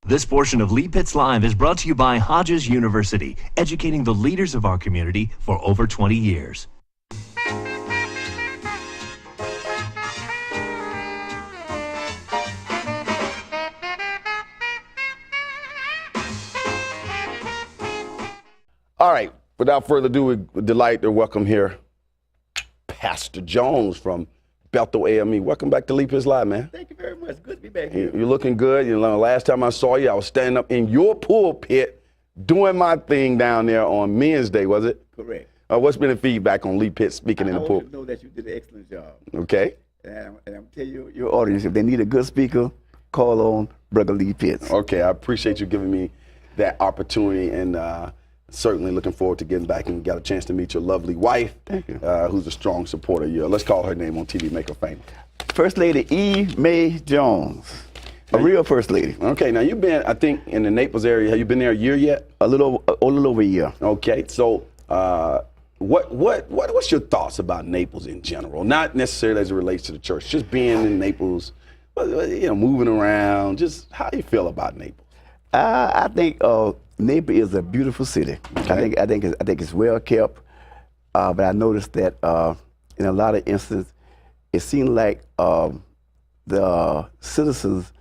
This portion of Lee Pitts Live is brought to you by Hodges University, educating the leaders of our community for over 20 years. All right, without further ado, we delight to welcome here Pastor Jones from Bethel AME. Welcome back to Lee Pitts Live, man. Thank you very much. Good to be back here. You're looking good. You know, last time I saw you, I was standing up in your pulpit doing my thing down there on Men's Day, was it? Correct. What's been the feedback on Lee Pitts speaking in the pulpit? I want you to know that you did an excellent job. Okay. And I'm telling you, your audience, if they need a good speaker, call on Brother Lee Pitts. Okay, I appreciate you giving me that opportunity, and certainly looking forward to getting back and got a chance to meet your lovely wife, Thank you. Who's a strong supporter of you. Let's call her name on TV, make her famous. First Lady E. Mae Jones, a real First Lady. Okay, now you've been, I think, in the Naples area. Have you been there a year yet? A little over a year. Okay, so what's your thoughts about Naples in general? Not necessarily as it relates to the church, just being in Naples, moving around. Just how do you feel about Naples? I think Naples is a beautiful city. Okay. I think it's well kept, but I noticed that in a lot of instances, it seemed like the citizens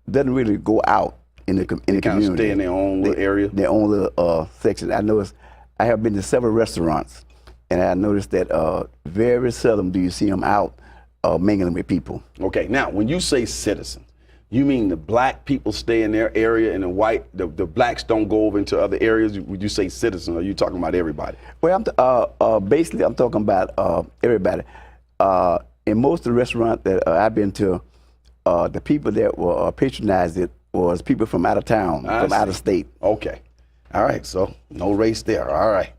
doesn't really go out in the community. Kind of stay in their own little area? Their own little section. I noticed, I have been to several restaurants, and I noticed that very seldom do you see them out mingling with people. Okay, now when you say citizens, you mean the black people stay in their area and the blacks don't go over into other areas? Would you say citizens, or are you talking about everybody? Well, basically I'm talking about everybody. In most of the restaurants that I've been to, the people that were patronized it was people from out of town, out of state. Okay. All right, so no race there. All right.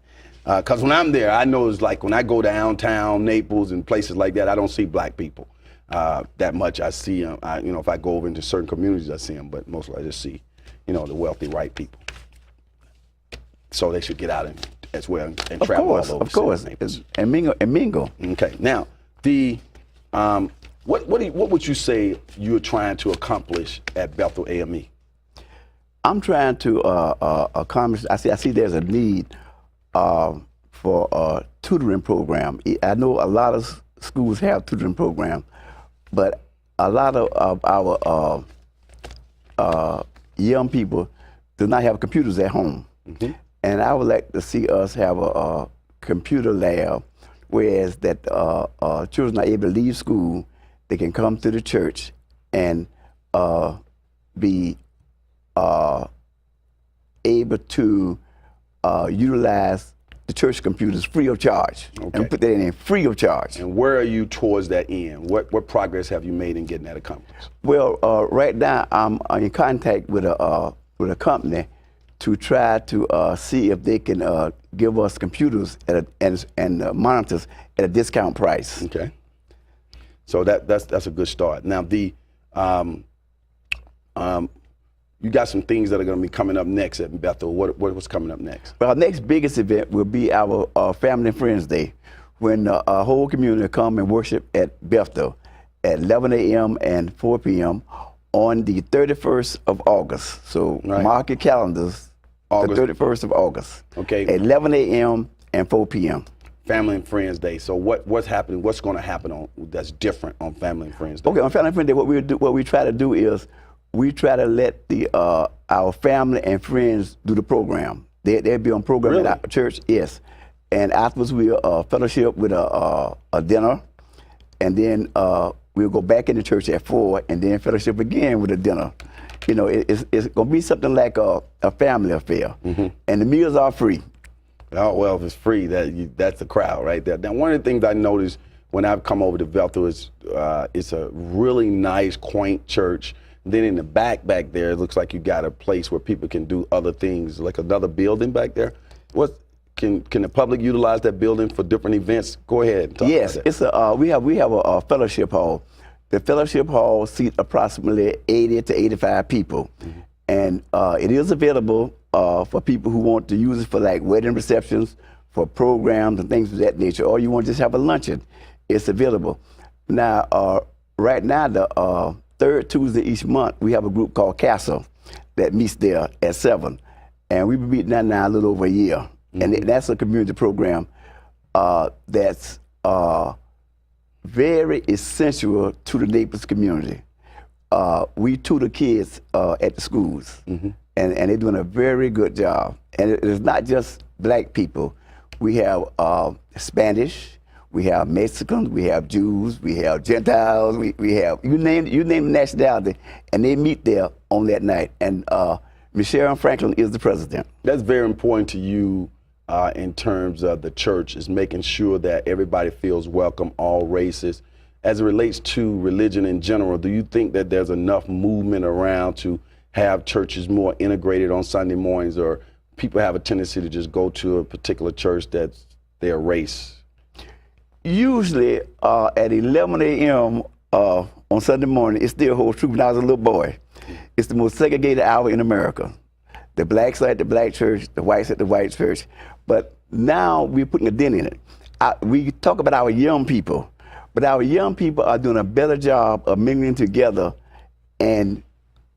Because when I'm there, I know it's like when I go downtown Naples and places like that, I don't see black people that much. I see them, if I go over into certain communities, I see them, but mostly I just see, the wealthy white people. So they should get out as well and travel all over. Of course, and mingle. Okay, now, what would you say you're trying to accomplish at Bethel AME? I'm trying to accomplish. I see there's a need for a tutoring program. I know a lot of schools have tutoring programs, but a lot of our young people do not have computers at home. Mm-hmm. And I would like to see us have a computer lab, whereas that children are able to leave school, they can come to the church and be able to utilize the church computers free of charge. Okay. And put that in free of charge. And where are you towards that end? What progress have you made in getting that accomplished? Well, right now I'm in contact with a company to try to see if they can give us computers and monitors at a discount price. Okay. So that's a good start. Now you got some things that are going to be coming up next at Bethel. What's coming up next? Well, our next biggest event will be our Family and Friends Day, when our whole community will come and worship at Bethel at 11 a.m. and 4 p.m. on the 31st of August. So mark your calendars, August. the 31st of August. Okay. At 11 a.m. and 4 p.m. Family and Friends Day. So what's happening? What's going to happen that's different on Family and Friends Day? Okay, on Family and Friends Day, what we try to do is we try to let our family and friends do the program. They'll be on program at our church, yes. And afterwards we'll fellowship with a dinner, and then we'll go back into church at 4, and then fellowship again with a dinner. It's going to be something like a family affair, mm-hmm. And the meals are free. Oh, well, if it's free, that's the crowd right there. Now, one of the things I noticed when I've come over to Bethel is it's a really nice, quaint church. Then in the back there, it looks like you got a place where people can do other things, like another building back there. Can the public utilize that building for different events? Go ahead and talk yes, about that. It's we have a fellowship hall. The fellowship hall seats approximately 80 to 85 people, mm-hmm. And it is available for people who want to use it for like wedding receptions, for programs and things of that nature, or you want to just have a luncheon. It's available. Now, right now, the third Tuesday each month, we have a group called Castle. that meets there at 7. And we've been meeting that now a little over a year. And that's a community program that's very essential to the Naples community. We tutor kids at the schools, and they're doing a very good job. And it's not just black people. We have Spanish, we have Mexicans, we have Jews, we have Gentiles, we have, you name the nationality, and they meet there on that night. And Michelle Franklin is the president. That's very important to you in terms of the church, is making sure that everybody feels welcome, all races. As it relates to religion in general, do you think that there's enough movement around to have churches more integrated on Sunday mornings, or people have a tendency to just go to a particular church that's their race? Usually at 11 a.m. On Sunday morning, it still holds true when I was a little boy. It's the most segregated hour in America. The blacks are at the black church, the whites at the white church. But now we're putting a dent in it. We talk about our young people, but our young people are doing a better job of mingling together and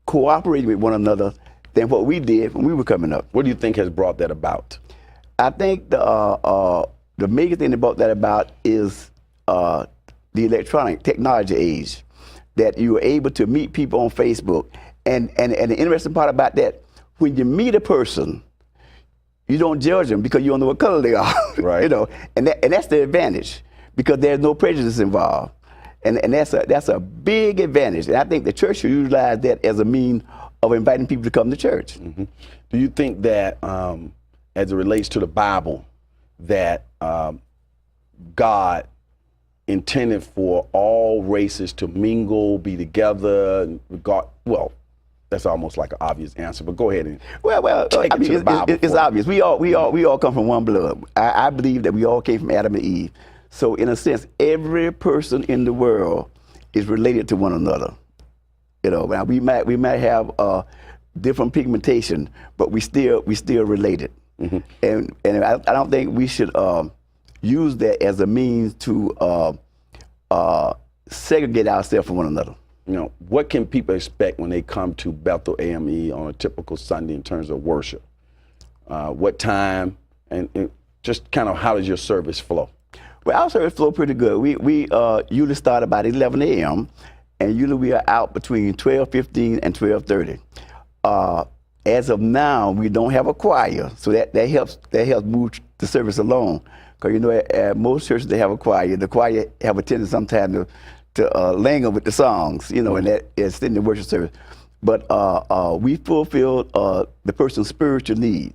cooperating with one another than what we did when we were coming up. What do you think has brought that about? I think the major thing that brought that about is the electronic technology age, that you were able to meet people on Facebook. And the interesting part about that, when you meet a person, you don't judge them because you don't know what color they are. Right. You know, and that's the advantage, because there's no prejudice involved. And that's a big advantage. And I think the church should utilize that as a means of inviting people to come to church. Mm-hmm. Do you think that, as it relates to the Bible, that God intended for all races to mingle, be together, and well, that's almost like an obvious answer, but go ahead and take it to the Bible. It's obvious. We all come from one blood. I believe that we all came from Adam and Eve. So in a sense, every person in the world is related to one another. You know, now we might have different pigmentation, but we still related. Mm-hmm. And I don't think we should use that as a means to segregate ourselves from one another. You know, what can people expect when they come to Bethel AME on a typical Sunday in terms of worship? What time, and just kind of how does your service flow? Well, our service flow pretty good. We usually start about 11 a.m. and usually we are out between 12:15 and 12:30. As of now, we don't have a choir, so that helps move the service along. Because you know, at most churches they have a choir. The choir have a tendency sometimes to linger with the songs, you know, and that is in the worship service. But we fulfill the person's spiritual need,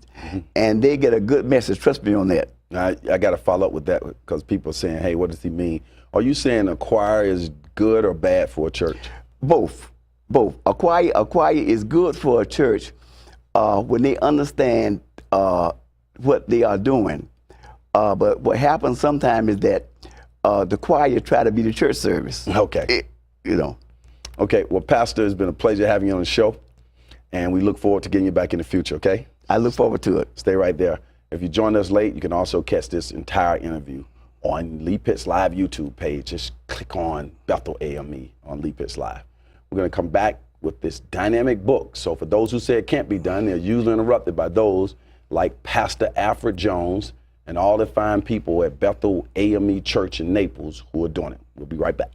and they get a good message. Trust me on that. I got to follow up with that, because people are saying, hey, what does he mean? Are you saying a choir is good or bad for a church? Both. A choir is good for a church when they understand what they are doing. But what happens sometimes is that the choir try to be the church service. Okay. You know. Okay, well, Pastor, it's been a pleasure having you on the show, and we look forward to getting you back in the future, okay? I look forward to it. Stay right there. If you joined us late, you can also catch this entire interview on Lee Pitts Live YouTube page. Just click on Bethel AME on Lee Pitts Live. We're going to come back with this dynamic book. So for those who say it can't be done, they're usually interrupted by those like Pastor Alfred Jones and all the fine people at Bethel AME Church in Naples who are doing it. We'll be right back.